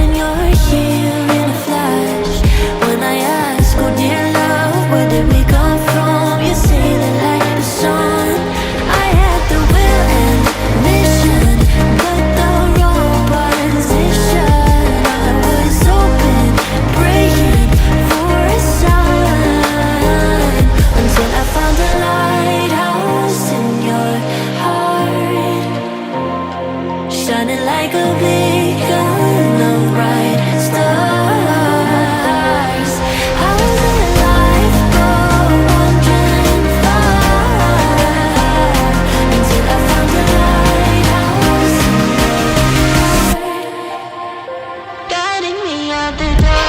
and you're here in a flash. When I ask, oh dear love, where did we come from? You say that like the sun. I had the will and mission, but the wrong position. I was open, praying for a sign, until I found a lighthouse in your heart, shining like a beacon of bright stars. I was alive for wandering far, until I found a lighthouse in your heart, guiding me out the dark.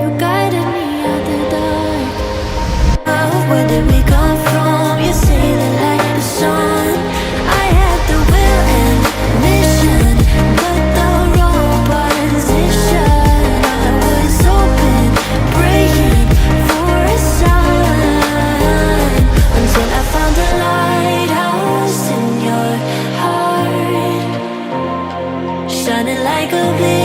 You guided me out the dark. Where did we come from? You say that like the sun. I had the will and mission, but the wrong position. I was open, praying for a sign, until I found a lighthouse in your heart, shining like a beacon